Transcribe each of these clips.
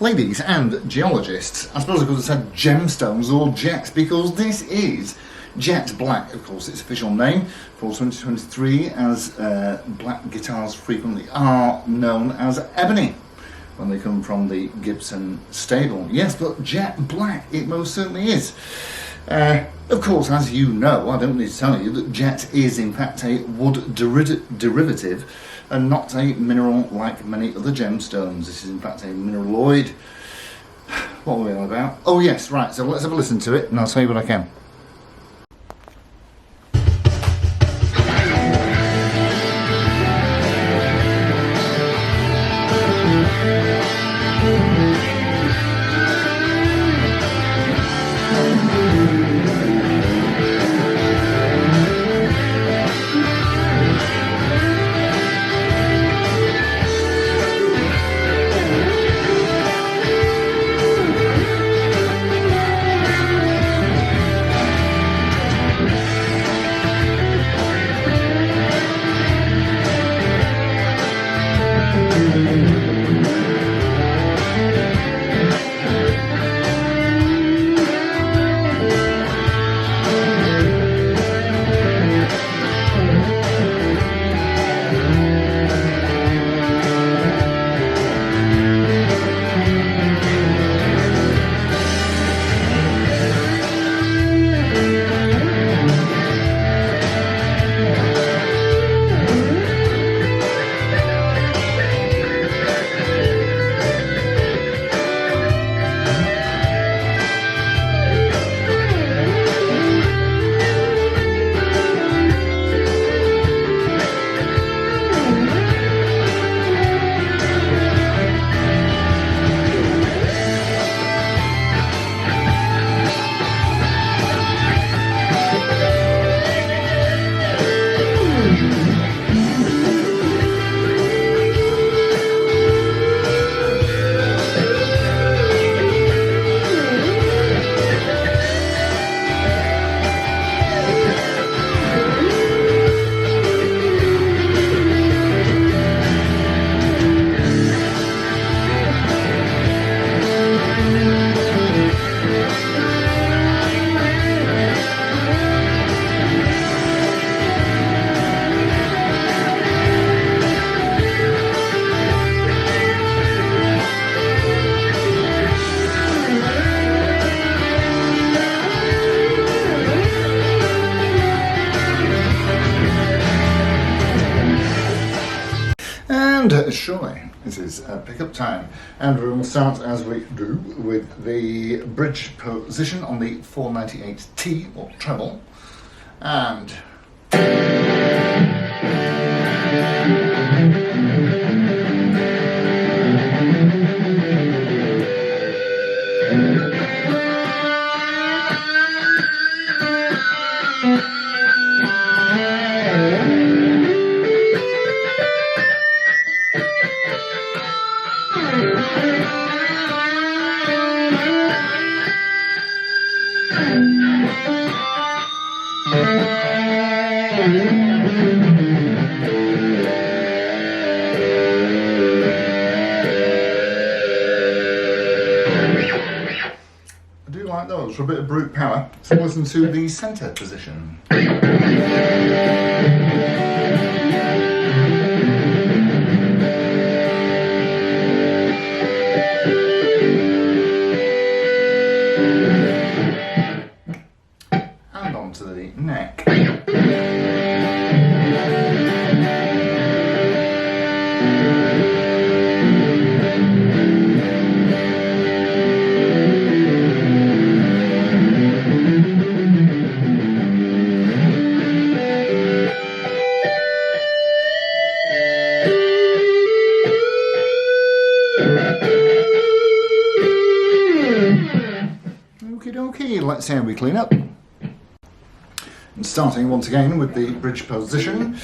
Ladies and geologists, I suppose I could have said gemstones or jet, because this is Jet Black, of course, its official name for 2023, as black guitars frequently are known as Ebony when they come from the Gibson stable. Yes, but Jet Black, it most certainly is. Of course, as you know, I don't need to tell you that jet is in fact a wood derivative and not a mineral like many other gemstones. This is in fact a mineraloid. What were we on about? Oh yes, right, so let's have a listen to it and I'll tell you what I can. And surely it is pickup time, and we will start as we do with the bridge position on the 498T or treble, and I do like those for a bit of brute power. So listen to the centre position. And onto the neck. Okie dokie, let's see how we clean up. And starting once again with the bridge position.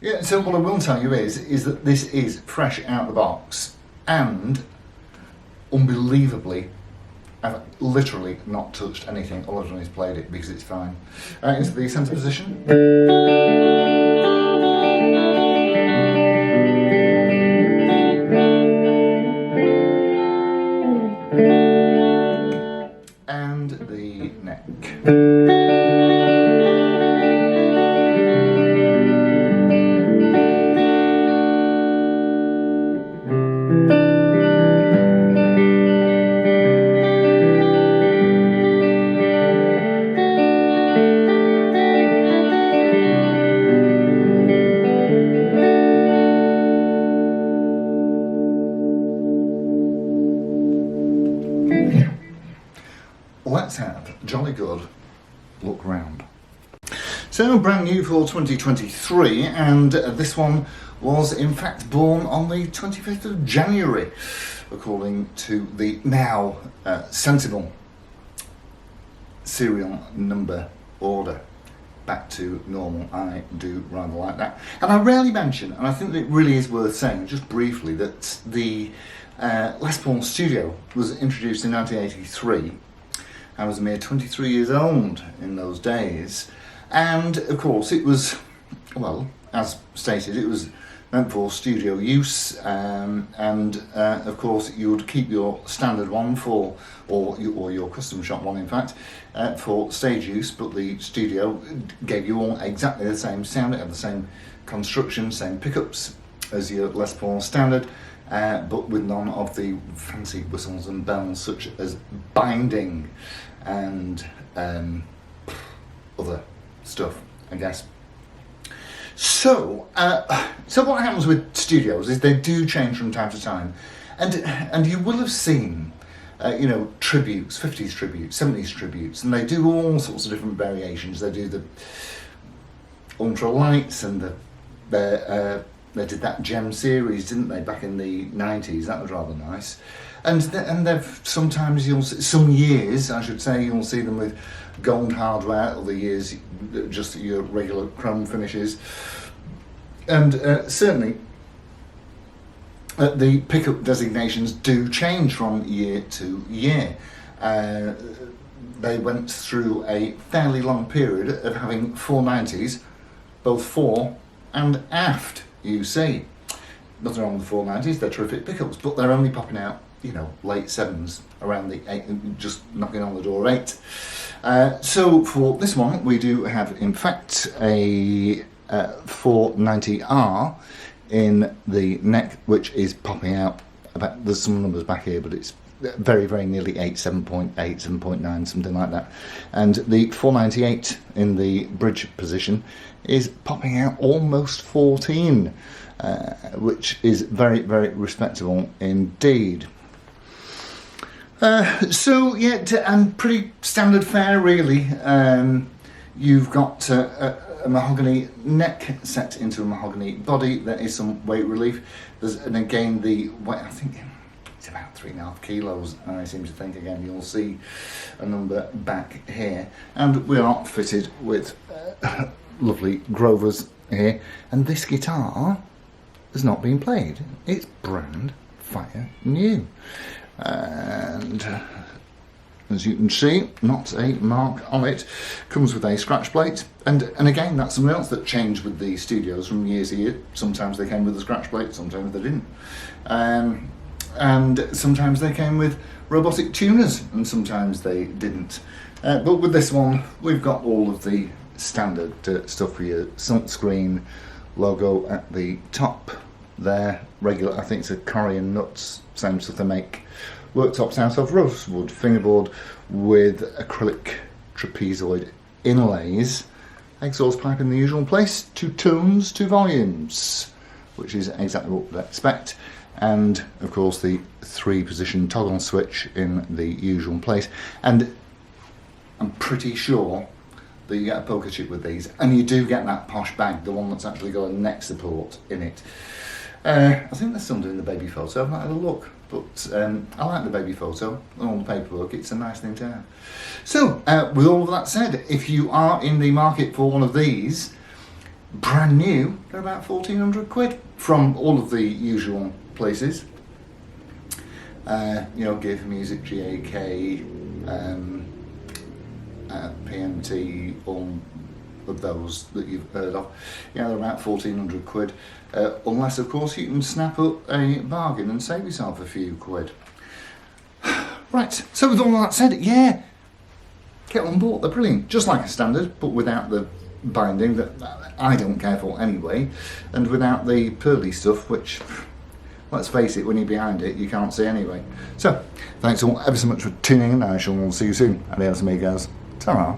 Yeah, so what I will tell you is that this is fresh out of the box and unbelievably I've literally not touched anything other than he's played it because it's fine. Into the centre position. And the neck. Let's have a jolly good look round. So brand new for 2023, and this one was in fact born on the 25th of January, according to the now sensible serial number order. Back to normal. I do rather like that. And I rarely mention, and I think that it really is worth saying, just briefly, that the Les Paul Studio was introduced in 1983. I was a mere 23 years old in those days, and of course it was, well, as stated, it was meant for studio use, and of course you would keep your standard one for, or your custom shop one in fact, for stage use, but the studio gave you all exactly the same sound. It had the same construction, same pickups as your Les Paul standard, but with none of the fancy whistles and bells such as binding and other stuff, I guess. So what happens with studios is they do change from time to time, and you will have seen, tributes, 50s tributes, 70s tributes, and they do all sorts of different variations. They do the ultra lights, and they did that gem series, didn't they, back in the 90s? That was rather nice. And they've sometimes some years, I should say, you'll see them with gold hardware. Other years, just your regular chrome finishes. And certainly, the pickup designations do change from year to year. They went through a fairly long period of having 490s, both fore and aft. You see, nothing wrong with the 490s, they're terrific pickups, but they're only popping out, late 7s, around the 8, just knocking on the door 8. So for this one, we do have, in fact, a 490R in the neck, which is popping out about, there's some numbers back here, but it's very, very nearly 8, 7.8, 7.9, something like that. And the 498 in the bridge position is popping out almost 14, which is very, very respectable indeed. And pretty standard fare, really. You've got a mahogany neck set into a mahogany body. There is some weight relief. And again, the weight, I think it's about 3.5 kilos, I seem to think. Again, you'll see a number back here. And we are fitted with lovely Grovers here. And this guitar has not been played. It's brand fire new. And as you can see, not a mark on it. Comes with a scratch plate, and again, that's something else that changed with the studios from year to year. Sometimes they came with a scratch plate, sometimes they didn't, and sometimes they came with robotic tuners, and sometimes they didn't. But with this one, we've got all of the standard stuff for your silk screen logo at the top there. Regular, I think it's a Corian Nuts, same stuff they make worktops out of, rosewood fingerboard with acrylic trapezoid inlays, exhaust pipe in the usual place, 2 tones, 2 volumes, which is exactly what we'd expect, and of course the 3-position toggle switch in the usual place. And I'm pretty sure that you get a poker chip with these, and you do get that posh bag, the one that's actually got a neck support in it. I think they're still doing the baby photo. I've not had a look, but I like the baby photo and all the paperwork. It's a nice thing to have. So, with all of that said, if you are in the market for one of these, brand new, they're about 1,400 quid from all of the usual places. You know, GIF, Music, GAK, PMT, all of those that you've heard of. Yeah, they're about 1,400 quid. Unless, of course, you can snap up a bargain and save yourself a few quid. Right, so with all that said, yeah, get on board. They're brilliant. Just like a standard, but without the binding that I don't care for anyway, and without the pearly stuff, which, let's face it, when you're behind it, you can't see anyway. So, thanks all ever so much for tuning in. I shall see you soon. Adios, amigos. Ta-ra.